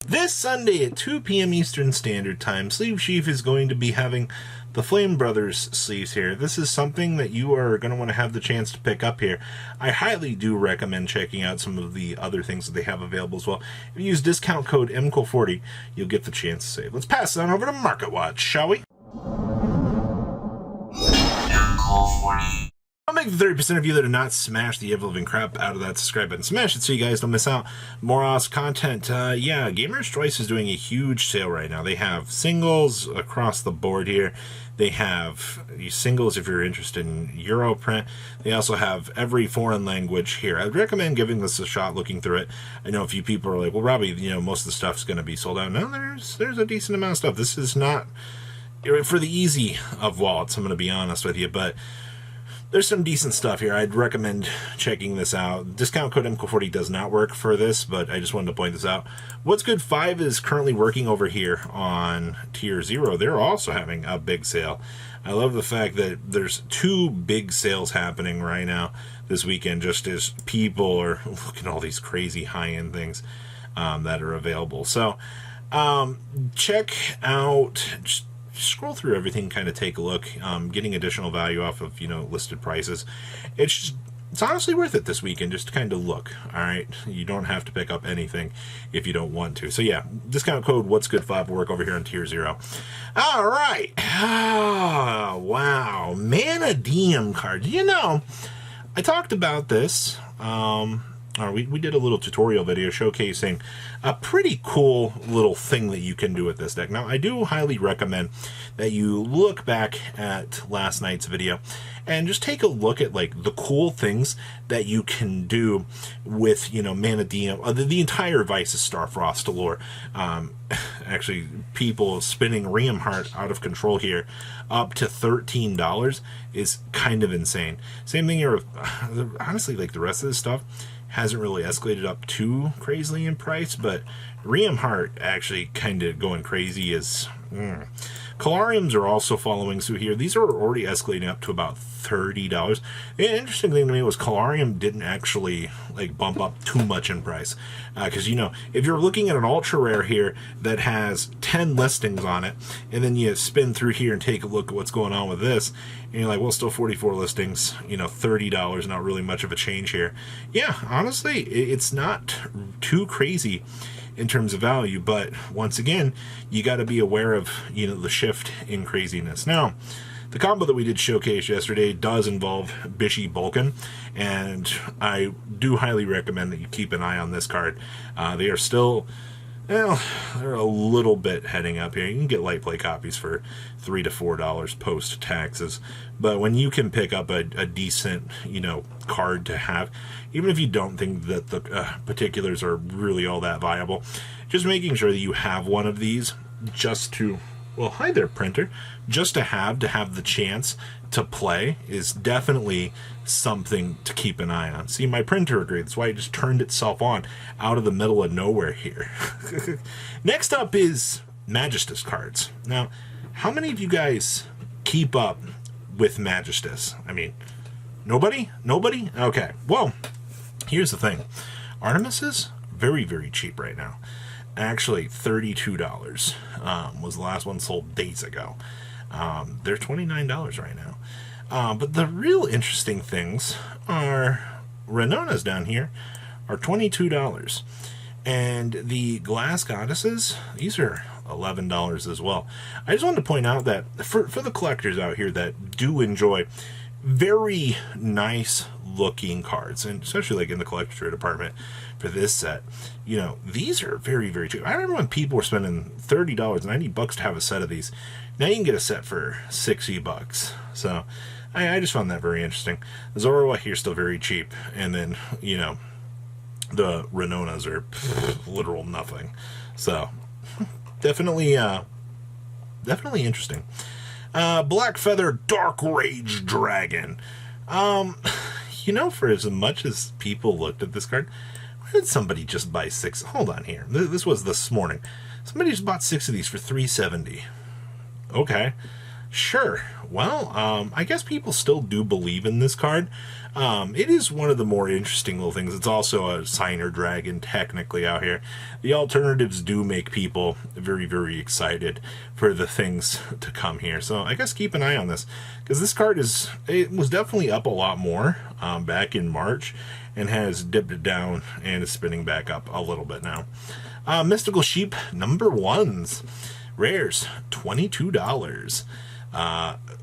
This Sunday at 2 p.m. Eastern Standard Time, Sleeve Sheaf is going to be having the Flame Brothers sleeves here. This is something that you are going to want to have the chance to pick up here. I highly do recommend checking out some of the other things that they have available as well. If you use discount code MCO40, you'll get the chance to save. Let's pass it on over to Market Watch, shall we? MCO40. I'll make the 30% of you that do not smash the ever-living crap out of that subscribe button. Smash it so you guys don't miss out. More awesome content. Yeah, Gamer's Choice is doing a huge sale right now. They have singles across the board here. They have singles if you're interested in Euro print. They also have every foreign language here. I'd recommend giving this a shot, looking through it. I know a few people are like, well, Robbie, you know, most of the stuff's going to be sold out. No, there's a decent amount of stuff. This is not for the easy of wallets, I'm going to be honest with you, but there's some decent stuff here. I'd recommend checking this out. Discount code MCO40 does not work for this, but I just wanted to point this out. What's Good 5 is currently working over here on Tier 0. They're also having a big sale. I love the fact that there's two big sales happening right now this weekend, just as people are looking at all these crazy high-end things that are available. So check out... scroll through everything, kind of take a look, getting additional value off of, you know, listed prices. It's honestly worth it this weekend just to kind of look. All right, you don't have to pick up anything if you don't want to. So yeah, discount code What's Good 5 will work over here on Tier 0. All right. Oh, wow, Mannadium cards. You know, I talked about this. We did a little tutorial video showcasing a pretty cool little thing that you can do with this deck. Now, I do highly recommend that you look back at last night's video and just take a look at like the cool things that you can do with, you know, Mannadium, the entire Vice's Starfrost lore. Actually, people spinning Riemhart out of control here up to $13 is kind of insane. Same thing here with, honestly, like the rest of this stuff hasn't really escalated up too crazily in price, but Riemhart actually kind of going crazy is... Calariums are also following suit here. These are already escalating up to about $30. The interesting thing to me was Calarium didn't actually like bump up too much in price. Because, you know, if you're looking at an ultra rare here that has 10 listings on it, and then you spin through here and take a look at what's going on with this, and you're like, well, still 44 listings, you know, $30, not really much of a change here. Yeah, honestly, it's not too crazy in terms of value, but once again, you got to be aware of, you know, the shift in craziness. Now, the combo that we did showcase yesterday does involve Bishy Vulcan, and I do highly recommend that you keep an eye on this card. They are still, well, they're a little bit heading up here. You can get light play copies for $3 to $4 post taxes, but when you can pick up a decent, you know, card to have, even if you don't think that the particulars are really all that viable, just making sure that you have one of these just to, well, hi there, printer, just to have the chance to play is definitely something to keep an eye on. See, my printer agreed. That's why it just turned itself on out of the middle of nowhere here. Next up is Majesty Cards. Now, how many of you guys keep up with Majesty? I mean, nobody? Nobody? Okay. Well, here's the thing. Artemis is very, very cheap right now. Actually, $32 was the last one sold days ago. They're $29 right now. But the real interesting things are Renonas down here are $22. And the Glass Goddesses, these are $11 as well. I just wanted to point out that for the collectors out here that do enjoy very nice looking cards, and especially like in the collector department for this set, you know, these are very, very cheap. I remember when people were spending $30, $90 to have a set of these. Now you can get a set for $60. So I just found that very interesting. The Zorua here still very cheap, and then, you know, the Renonas are literal nothing. So definitely interesting. Black Feather Dark Rage Dragon. You know, for as much as people looked at this card, why did somebody just buy 6? Hold on here. This was this morning. Somebody just bought 6 of these for $370. Okay. Sure. Well, I guess people still do believe in this card. It is one of the more interesting little things. It's also a signer dragon, technically, out here. The alternatives do make people very, very excited for the things to come here. So I guess keep an eye on this, because this card it was definitely up a lot more back in March, and has dipped it down and is spinning back up a little bit now. Mystical Sheep number 1s. Rares, $22.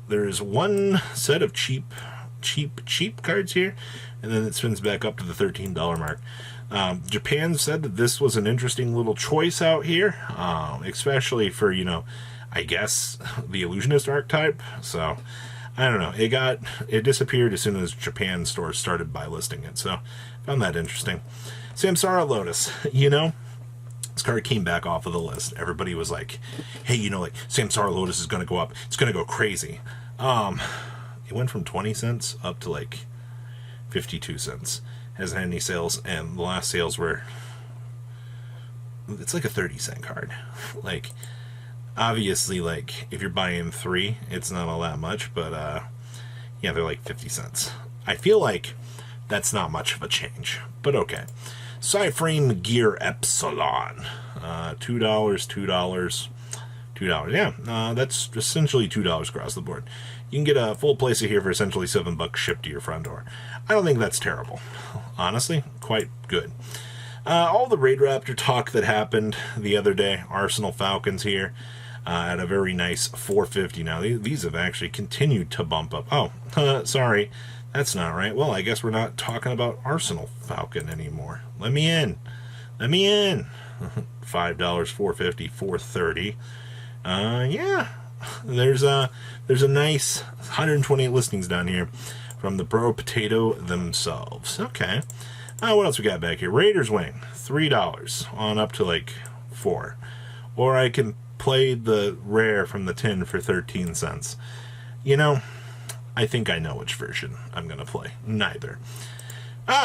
There's one set of cheap cards here, and then it spins back up to the $13 mark. Japan said that this was an interesting little choice out here, especially for, I guess, the illusionist archetype. So I don't know, it disappeared as soon as Japan stores started buy listing it, so found that interesting. Samsara Lotus, this card came back off of the list. Everybody was like, hey, Samsara Lotus is going to go up. It's going to go crazy. It went from 20 cents up to 52 cents. Hasn't had any sales, and the last sales were, it's like a 30-cent card. Obviously, if you're buying 3, it's not all that much, but yeah, they're 50 cents. I feel like that's not much of a change, but okay. Cyframe Gear Epsilon, $2. Yeah, that's essentially $2 across the board. You can get a full place of here for essentially $7 shipped to your front door. I don't think that's terrible. Honestly, quite good. All the Raid Raptor talk that happened the other day, Arsenal Falcons here, at a very nice $4.50. Now, these have actually continued to bump up. Oh, sorry. That's not right. Well, I guess we're not talking about Arsenal Falcon anymore. Let me in. $5, $4.50, $4.30. Yeah. There's a nice 128 listings down here from the Pro Potato themselves. Okay. What else we got back here? Raiders Wing, $3 on up to $4. Or I can play the rare from the tin for 13 cents. I think I know which version I'm going to play. Neither.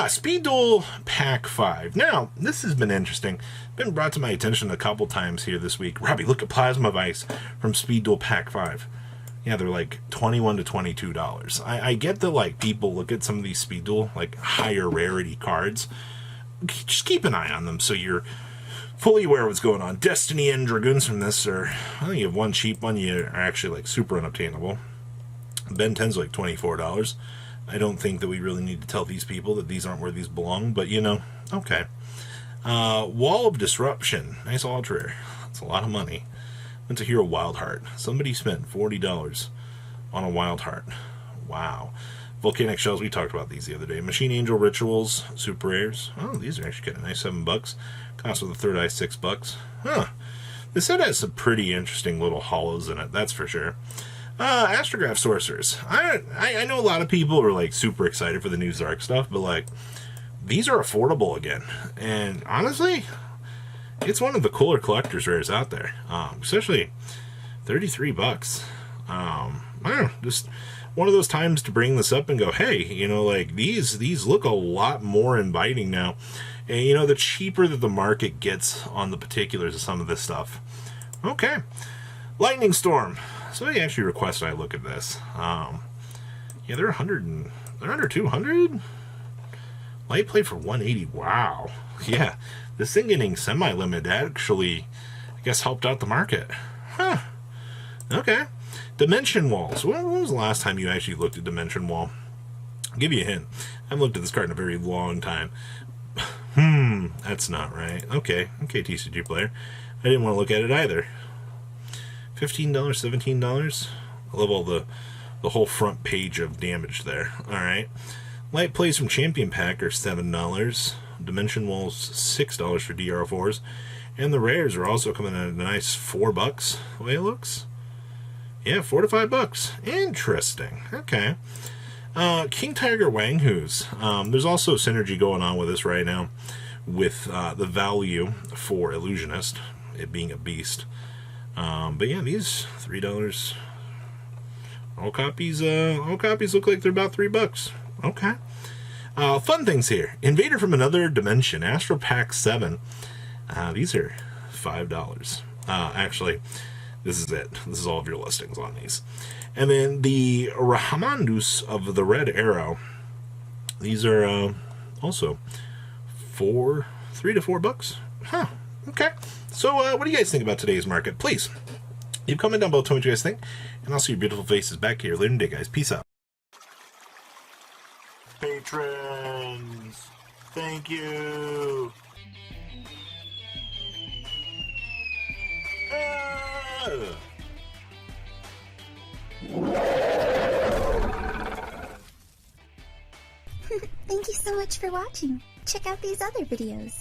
Speed Duel Pack 5. Now, this has been interesting. Been brought to my attention a couple times here this week. Robbie, look at Plasma Vice from Speed Duel Pack 5. Yeah, they're $21 to $22. I get that people look at some of these Speed Duel, higher rarity cards. Just keep an eye on them so you're fully aware of what's going on. Destiny and Dragoons from this you have one cheap one, you are actually super unobtainable. Ben 10's $24. I don't think that we really need to tell these people that these aren't where these belong, but okay. Wall of Disruption, nice ultra. That's a lot of money. Went to Hero Wildheart. Somebody spent $40 on a Wildheart. Wow. Volcanic Shells, we talked about these the other day. Machine Angel Rituals, super rares. Oh, these are actually getting a nice $7. Cost of the third eye $6. Huh. This set has some pretty interesting little hollows in it, that's for sure. Astrograph Sorcerers. I know a lot of people are super excited for the new Zark stuff, but these are affordable again. And honestly, it's one of the cooler collector's rares out there. Especially $33. I don't know, just one of those times to bring this up and go, hey, these look a lot more inviting now. And the cheaper that the market gets on the particulars of some of this stuff. Okay. Lightning Storm. Somebody actually requested I look at this. Yeah, they're under 200. Light plate for 180. Wow. Yeah, this thing getting semi-limited actually, I guess, helped out the market. Huh. Okay. Dimension Walls. When was the last time you actually looked at Dimension Wall? I'll give you a hint. I haven't looked at this card in a very long time. That's not right. Okay, TCG player. I didn't want to look at it either. $15, $17. I love all the whole front page of damage there. Alright. Light plays from Champion Pack are $7. Dimension Walls $6 for DR4s. And the rares are also coming in at a nice $4 the way it looks. Yeah, $4 to $5. Interesting. Okay. King Tiger Wanghoos. There's also synergy going on with this right now with the value for Illusionist, it being a beast. But yeah, these $3. All copies look like they're about $3. Okay. Fun things here. Invader from Another Dimension, Astro Pack 7. These are $5. Actually, This is it. This is all of your listings on these. And then the Rahamandus of the Red Arrow. These are also $3 to $4. Huh. Okay. So what do you guys think about today's market? Please leave a comment down below. Tell me what you guys think. And I'll see your beautiful faces back here later today, guys. Peace out. Patrons, thank you. Thank you so much for watching. Check out these other videos.